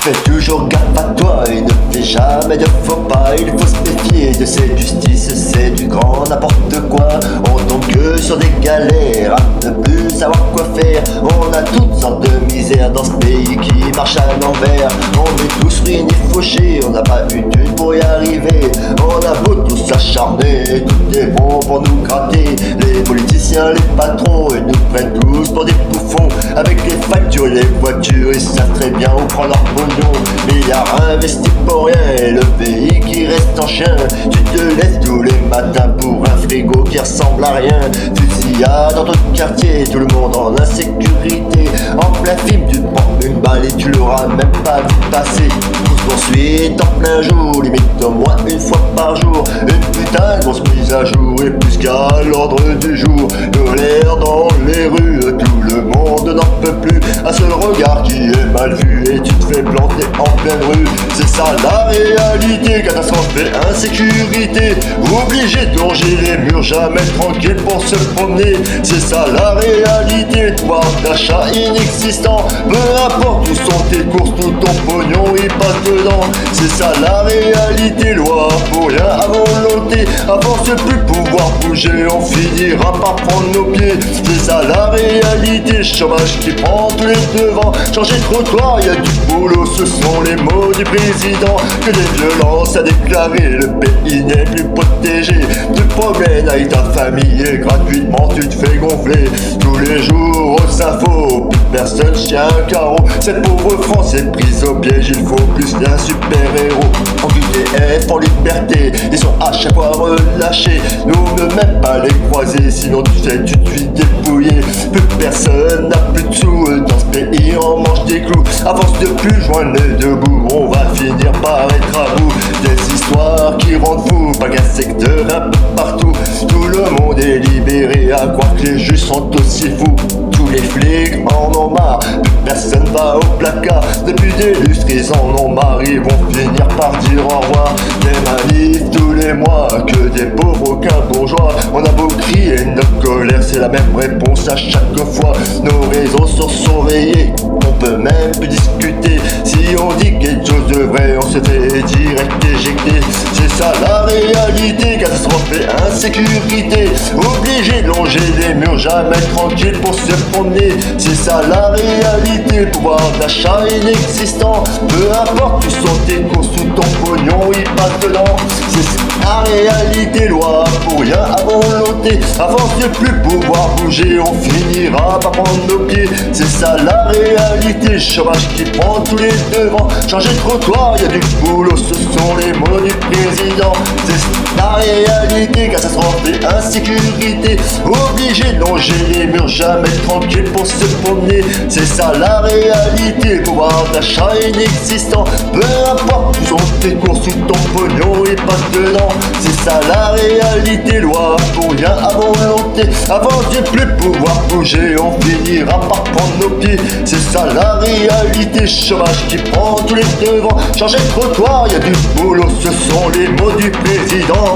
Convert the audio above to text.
Fais toujours gaffe à toi et ne fais jamais de faux pas. Il faut se méfier de cette justice, c'est du grand n'importe quoi. On tombe que sur des galères, à ne plus savoir quoi faire. On a toutes sortes de misères dans ce pays qui marche à l'envers. On est tous ruinés, fauchés, on n'a pas eu d'une pour y arriver. On a beau tous s'acharner, tout est bon pour nous gratter. Les politiciens, les patrons, ils nous prennent tous pour des bouffons. Avec les factures, les voitures, ils savent très bien où prendre leur pognon. Milliards investis pour rien et le pays qui reste en chien. Tu te lèves tous les matins pour un frigo qui ressemble à rien. Fusillade dans ton quartier, tout le monde en insécurité. En plein film, tu te prends une balle et tu l'auras même pas vu passer. Poursuite en plein jour, limite au moins une fois par jour. Une putain de grosse mise à jour et plus qu'à l'ordre du jour. Colère dans les rues, tout le monde n'en peut plus. Un seul regard qui est mal vu et tu te fais planter en pleine rue. C'est ça la réalité, catastrophe et insécurité. Obligé de longer les murs, jamais tranquille pour se promener. C'est ça la réalité, pouvoir d'achat inexistant. Peu importe où sont tes courses, tout ton pognon il passe dedans. C'est ça la réalité, loi pour rien à volonté. À force de plus pouvoir bouger, on finira par prendre nos pieds. C'est ça la réalité, chômage qui prend tous les devants. Changer de trottoir, y a du boulot, ce sont les mots du président. Que des violences à déclarer, le pays n'est plus protégé. Tu te promènes avec ta famille et gratuitement tu te fais gonfler. Tous les jours aux infos, plus personne tient un carreau. Cette pauvre France est prise au piège, il faut plus d'un super-héros. En QTF, en liberté, ils sont à chaque fois relâchés. Nous ne même pas les croiser, sinon tu sais, tu te fais dépouiller. Plus personne n'a plus de sous, dans ce pays on mange des clous. À force de plus joindre les deux bouts, on va finir par être à bout. Des histoires qui rendent fou, pas qu'un secteur un peu partout. Tout le monde est libéré, à croire que les juges sont aussi fous. Tous les flics en ont marre, plus personne va au placard. Depuis des lustres ils en ont marre, ils vont finir par dire au revoir. Des manifs tous les mois, que des pauvres aucun bourgeois. On a beau crier notre colère, c'est la même réponse à chaque fois. Nos réseaux sont surveillés, on peut même plus discuter. Si on dit quelque chose de vrai, on se fait direct éjecter. C'est ça la réalité, catastrophe et insécurité. Obligé de longer les murs, jamais tranquille pour se promener. C'est ça la réalité, pouvoir d'achat inexistant. Peu importe où sont tes courses, tout ton pognon il passe dedans. C'est ça la réalité, loi pour rien à volonté. À force de plus pouvoir bouger, on finira par prendre nos pieds. C'est ça la réalité, chômage qui prend tous les devants. Changer de trottoir, y a du boulot, ce sont les mots du président. C'est ça la réalité, catastrophe et insécurité. Obligé de longer les murs, jamais tranquille pour se promener. C'est ça la réalité, pouvoir d'achat inexistant. Peu importe où sont tes courses, tout ton pognon il passe dedans. C'est ça la réalité, loi pour rien à volonté. Avant de plus pouvoir bouger, on finira par prendre nos pieds. C'est ça la réalité, chômage qui prend tous les devants. Changer de trottoir, y a du boulot, ce sont les mots du président.